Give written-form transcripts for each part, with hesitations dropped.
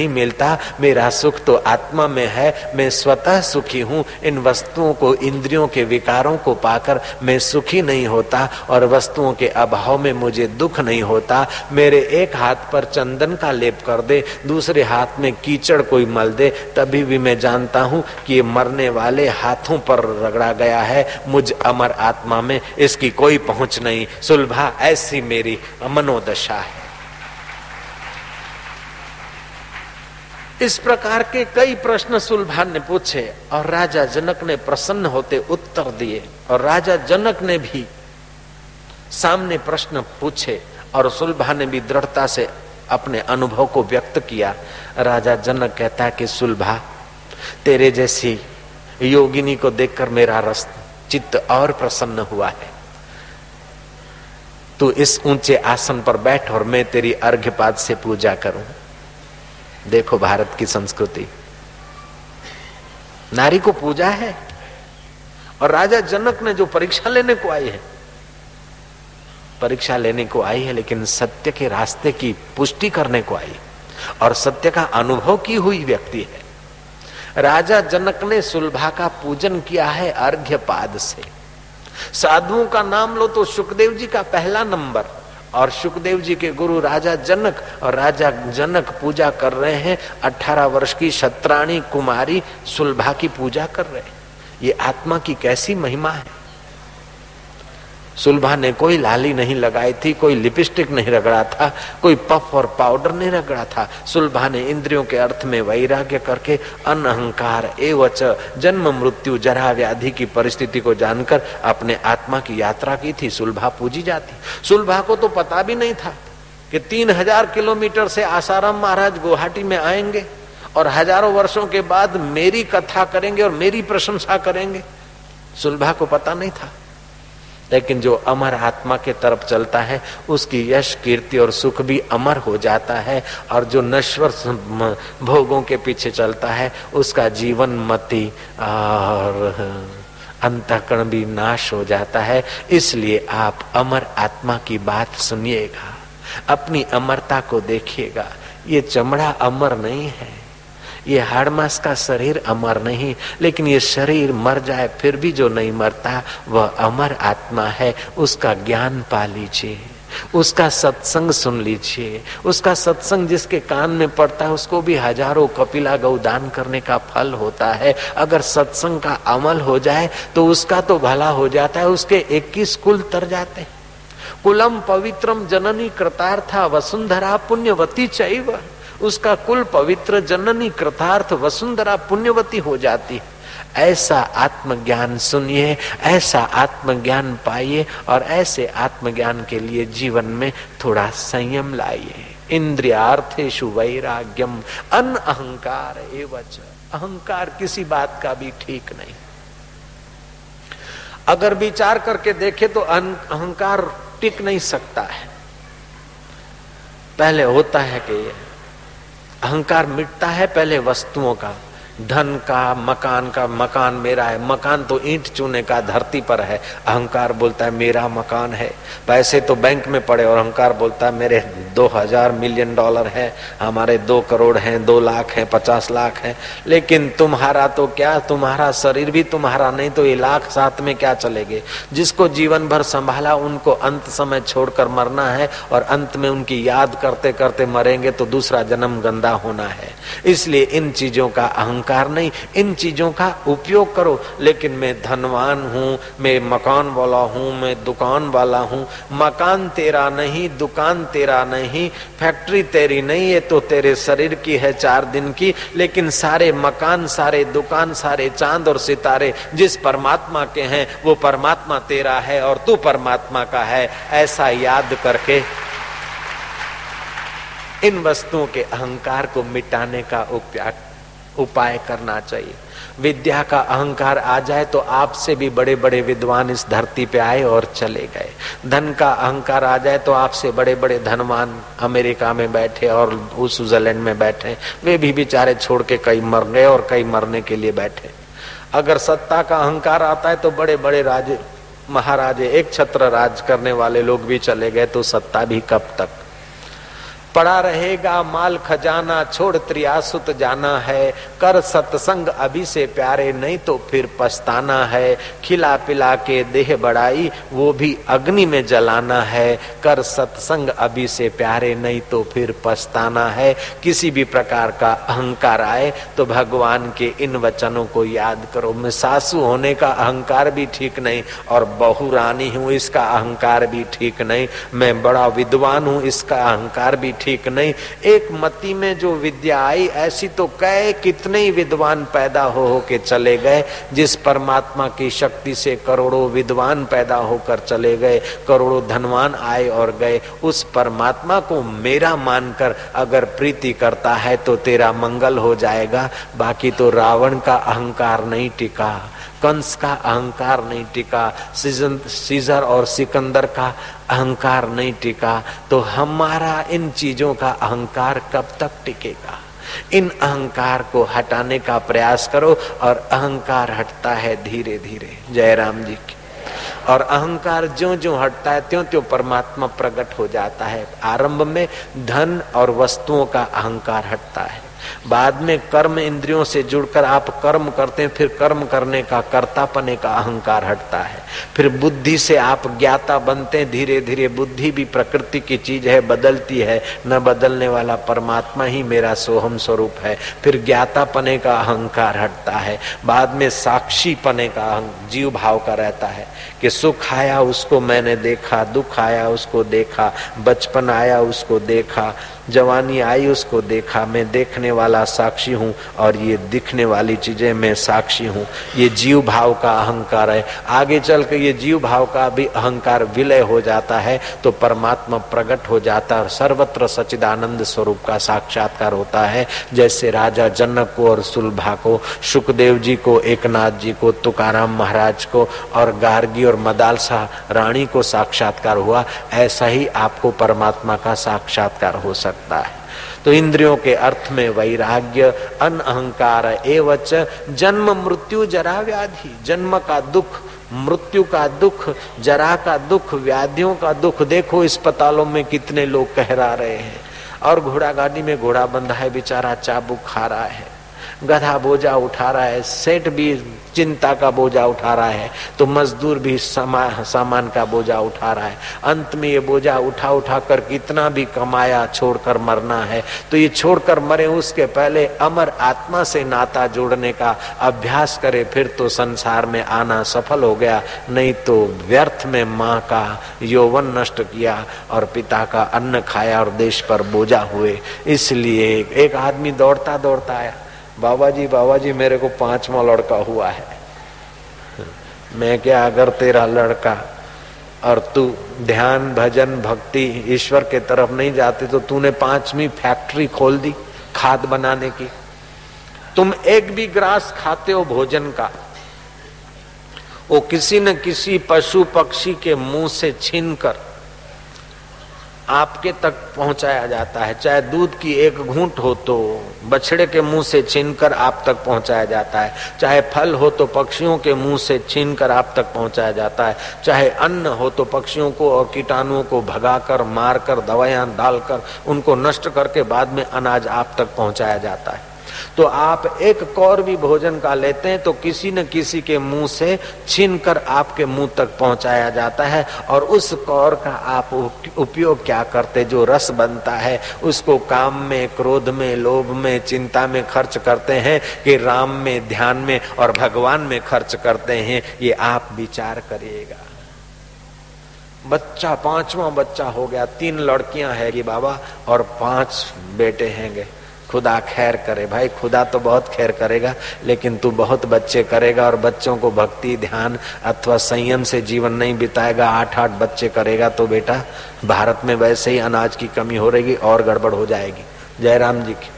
नहीं मिलता। मेरा सुख तो आत्मा में है, मैं स्वतः सुखी हूँ। इन वस्तुओं को, इंद्रियों के विकारों को पाकर मैं सुखी नहीं होता और वस्तुओं के अभाव में मुझे दुख नहीं होता। मेरे एक हाथ पर चंदन का लेप कर दे, दूसरे हाथ में कीचड़ कोई मल दे, तभी भी मैं जानता हूँ कि ये मरने वाले हाथों पर रगड़ा गया है, मुझ अमर आत्मा में इसकी कोई पहुंच नहीं। सुलभा, ऐसी मेरी मनोदशा है। इस प्रकार के कई प्रश्न सुलभा ने पूछे और राजा जनक ने प्रसन्न होते उत्तर दिए, और राजा जनक ने भी सामने प्रश्न पूछे और सुलभा ने भी दृढ़ता से अपने अनुभव को व्यक्त किया। राजा जनक कहता है कि सुलभा, तेरे जैसी योगिनी को देखकर मेरा रस चित्त और प्रसन्न हुआ है। तू इस ऊंचे आसन पर बैठ और मैं तेरी अर्घ्यपाद से पूजा करूं। देखो भारत की संस्कृति, नारी को पूजा है। और राजा जनक ने जो परीक्षा लेने को आई है, परीक्षा लेने को आई है, लेकिन सत्य के रास्ते की पुष्टि करने को आई और सत्य का अनुभव की हुई व्यक्ति है। राजा जनक ने सुलभा का पूजन किया है अर्घ्यपाद से। साधुओं का नाम लो तो शुकदेव जी का पहला नंबर, और शुकदेव जी के गुरु राजा जनक, और राजा जनक पूजा कर रहे हैं 18 वर्ष की क्षत्राणी कुमारी सुलभा की पूजा कर रहे हैं। ये आत्मा की कैसी महिमा है। सुलभा ने कोई लाली नहीं लगाई थी, कोई लिपस्टिक नहीं रगड़ा था, कोई पफ और पाउडर नहीं रगड़ा था। सुलभा ने इंद्रियों के अर्थ में वैराग्य करके अनहंकार एवच जन्म मृत्यु जरा व्याधि की परिस्थिति को जानकर अपने आत्मा की यात्रा की थी। सुलभा पूजी जाती। सुलभा को तो पता भी नहीं था कि 3000 किलोमीटर से आसाराम महाराज गुवाहाटी में आएंगे और हजारों वर्षों के बाद मेरी कथा करेंगे और मेरी प्रशंसा करेंगे। सुलभा को पता नहीं था। लेकिन जो अमर आत्मा के तरफ चलता है उसकी यश कीर्ति और सुख भी अमर हो जाता है, और जो नश्वर भोगों के पीछे चलता है उसका जीवन मति और अंतःकरण भी नाश हो जाता है। इसलिए आप अमर आत्मा की बात सुनिएगा, अपनी अमरता को देखिएगा। ये चमड़ा अमर नहीं है, ये हाड़ मांस का शरीर अमर नहीं, लेकिन ये शरीर मर जाए फिर भी जो नहीं मरता वह अमर आत्मा है। उसका ज्ञान पा लीजिए, उसका सत्संग सुन लीजिए। उसका सत्संग जिसके कान में पड़ता है उसको भी हजारों कपिला गौ दान करने का फल होता है। अगर सत्संग का अमल हो जाए तो उसका तो भला हो जाता है, उसके 21 कुल तर जाते हैं। कुलम पवित्रम जननी कृतार्था वसुंधरा पुण्यवती चैव। उसका कुल पवित्र, जननी कृतार्थ, वसुंधरा पुण्यवती हो जाती है। ऐसा आत्मज्ञान सुनिए, ऐसा आत्मज्ञान पाइए, और ऐसे आत्मज्ञान के लिए जीवन में थोड़ा संयम लाइए। इंद्रियार्थेषु वैराग्यम अन अहंकार एवच। अहंकार किसी बात का भी ठीक नहीं। अगर विचार करके देखे तो अहंकार टिक नहीं सकता है। पहले होता है कि अहंकार मिटता है पहले वस्तुओं का, धन का, मकान का। मकान मेरा है, मकान तो ईंट चूने का धरती पर है। अहंकार बोलता है मेरा मकान है। पैसे तो बैंक में पड़े और अहंकार बोलता है मेरे 2000 मिलियन डॉलर है, हमारे 2 करोड़ हैं, 2 लाख हैं, 50 लाख हैं। लेकिन तुम्हारा तो क्या, तुम्हारा शरीर भी तुम्हारा नहीं, तो ये लाख साथ में क्या चलेंगे। जिसको जीवन भर संभाला उनको अंत समय छोड़कर मरना है, और अंत में उनकी याद करते करते मरेंगे तो दूसरा जन्म गंदा होना है। इसलिए इन चीजों का अहंकार नहीं, इन चीजों का उपयोग करो। लेकिन मैं धनवान हूँ, मैं मकान वाला हूँ, मैं दुकान वाला हूँ। मकान तेरा नहीं, दुकान तेरा नहीं, फैक्ट्री तेरी नहीं, ये तो तेरे शरीर की है 4 दिन की। लेकिन सारे मकान, सारे दुकान, सारे चांद और सितारे जिस परमात्मा के हैं वो परमात्मा तेरा है और तू परमात्मा का है। ऐसा याद करके इन वस्तुओं के अहंकार को मिटाने का उपाय करना चाहिए। विद्या का अहंकार आ जाए तो आपसे भी बड़े बड़े विद्वान इस धरती पे आए और चले गए। धन का अहंकार आ जाए तो आपसे बड़े बड़े धनवान अमेरिका में बैठे और स्विट्जरलैंड में बैठे, वे भी बेचारे छोड़ के कई मर गए और कई मरने के लिए बैठे। अगर सत्ता का अहंकार आता है तो बड़े बड़े राजे महाराजे, एक छत्र राज करने वाले लोग भी चले गए, तो सत्ता भी कब तक। पड़ा रहेगा माल खजाना, छोड़ त्रियासुत जाना है। कर सत्संग अभी से प्यारे, नहीं तो फिर पछताना है। खिला पिला के देह बढ़ाई, वो भी अग्नि में जलाना है। कर सत्संग अभी से प्यारे, नहीं तो फिर पछताना है। किसी भी प्रकार का अहंकार आए तो भगवान के इन वचनों को याद करो। मैं सासू होने का अहंकार भी ठीक नहीं, और बहू रानी हूँ इसका अहंकार भी ठीक नहीं। मैं बड़ा विद्वान हूँ इसका अहंकार भी ठीक नहीं। एक मति में जो विद्या आई, ऐसी तो कई कितने ही विद्वान पैदा हो के चले गए। जिस परमात्मा की शक्ति से करोड़ों विद्वान पैदा होकर चले गए, करोड़ों धनवान आए और गए, उस परमात्मा को मेरा मानकर अगर प्रीति करता है तो तेरा मंगल हो जाएगा। बाकी तो रावण का अहंकार नहीं टिका, कंस का अहंकार नहीं टिका, सीजर और सिकंदर का अहंकार नहीं टिका, तो हमारा इन चीजों का अहंकार कब तक टिकेगा? इन अहंकार को हटाने का प्रयास करो, और अहंकार हटता है धीरे धीरे। जय राम जी की। और अहंकार ज्यों ज्यों हटता है त्यों त्यों परमात्मा प्रकट हो जाता है। आरंभ में धन और वस्तुओं का अहंकार हटता है, बाद में कर्म इंद्रियों से जुड़कर आप कर्म करते हैं, फिर कर्म करने का कर्तापने का अहंकार हटता है। फिर बुद्धि से आप ज्ञाता बनते हैं, धीरे धीरे बुद्धि भी प्रकृति की चीज है, बदलती है, न बदलने वाला परमात्मा ही मेरा सोहम स्वरूप है। फिर ज्ञातापने का अहंकार हटता है, बाद में साक्षी पने का जीव भाव का रहता है कि सुख आया उसको मैंने देखा, दुख आया उसको देखा, बचपन आया उसको देखा, जवानी आई उसको देखा। मैं देखने वाला साक्षी हूँ और ये दिखने वाली चीजें मैं साक्षी हूँ। ये जीव भाव का अहंकार है। आगे चल के ये जीव भाव का भी अहंकार विलय हो जाता है तो परमात्मा प्रकट हो जाता है और सर्वत्र सच्चिदानंद स्वरूप का साक्षात्कार होता है। जैसे राजा जनक को और सुलभा को, सुखदेव जी को, एकनाथ जी को, तुकाराम महाराज को और गार्गी और मदालसा रानी को साक्षात्कार हुआ, ऐसा ही आपको परमात्मा का साक्षात्कार हो सकता है। तो इंद्रियों के अर्थ में वैराग्य, अनअहंकार एवच जन्म मृत्यु जरा व्याधि। जन्म का दुख, मृत्यु का दुख, जरा का दुख, व्याधियों का दुख। देखो अस्पतालों में कितने लोग कहरा रहे हैं, और घोड़ा गाड़ी में घोड़ा बंधा है, बेचारा चाबुक खा रहा है, गधा बोझा उठा रहा है, सेठ भी चिंता का बोझा उठा रहा है, तो मजदूर भी सामान का बोझा उठा रहा है। अंत में ये बोझा उठा उठा कर कितना भी कमाया, छोड़कर मरना है। तो ये छोड़कर मरे उसके पहले अमर आत्मा से नाता जोड़ने का अभ्यास करे, फिर तो संसार में आना सफल हो गया। नहीं तो व्यर्थ में माँ का यौवन नष्ट किया और पिता का अन्न खाया और देश पर बोझा हुए। इसलिए एक आदमी दौड़ता दौड़ता आया, बाबा जी मेरे को 5वां लड़का हुआ है। मैं क्या, अगर तेरा लड़का और तू ध्यान भजन भक्ति ईश्वर के तरफ नहीं जाते तो तूने 5वीं फैक्ट्री खोल दी खाद बनाने की। तुम एक भी ग्रास खाते हो भोजन का, वो किसी न किसी पशु पक्षी के मुंह से छीनकर आपके तक पहुंचाया जाता है। चाहे दूध की एक घूंट हो तो बछड़े के मुंह से छीनकर आप तक पहुंचाया जाता है, चाहे फल हो तो पक्षियों के मुंह से छीनकर आप तक पहुंचाया जाता है, चाहे अन्न हो तो पक्षियों को और कीटाणुओं को भगाकर, मारकर, दवाइयां डालकर उनको नष्ट करके बाद में अनाज आप तक पहुंचाया जाता है। तो आप एक कौर भी भोजन का लेते हैं तो किसी न किसी के मुंह से छीनकर आपके मुंह तक पहुंचाया जाता है, और उस कौर का आप उपयोग क्या करते? जो रस बनता है उसको काम में, क्रोध में, लोभ में, चिंता में खर्च करते हैं कि राम में, ध्यान में और भगवान में खर्च करते हैं? ये आप विचार करिएगा। बच्चा 5वां बच्चा हो गया, 3 लड़कियां है कि बाबा और 5 बेटे हैंगे। खुदा खैर करे भाई, खुदा तो बहुत खैर करेगा, लेकिन तू बहुत बच्चे करेगा और बच्चों को भक्ति, ध्यान अथवा संयम से जीवन नहीं बिताएगा, 8-8 बच्चे करेगा तो बेटा भारत में वैसे ही अनाज की कमी हो रहेगी और गड़बड़ हो जाएगी। जयराम जी की।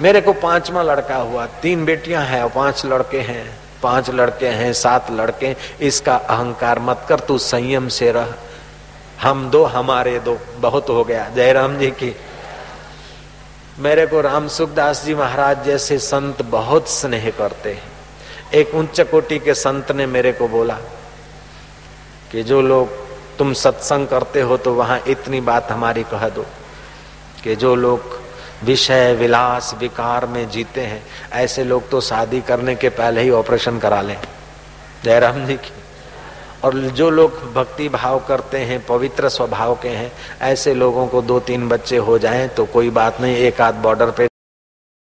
मेरे को 5वां लड़का हुआ, 3 बेटियां हैं और 5 लड़के हैं, 5 लड़के हैं, 7 लड़के। इसका अहंकार मत कर, तू संयम से रह। हम 2 हमारे 2 बहुत हो गया। जयराम जी की। मेरे को राम सुखदास जी महाराज जैसे संत बहुत स्नेह करते हैं। एक उच्च कोटि के संत ने मेरे को बोला कि जो लोग तुम सत्संग करते हो तो वहां इतनी बात हमारी कह दो कि जो लोग विषय विलास विकार में जीते हैं ऐसे लोग तो शादी करने के पहले ही ऑपरेशन करा लें, जयराम जी की। और जो लोग भक्ति भाव करते हैं, पवित्र स्वभाव के हैं, ऐसे लोगों को 2-3 बच्चे हो जाएं तो कोई बात नहीं, एक आध बॉर्डर पे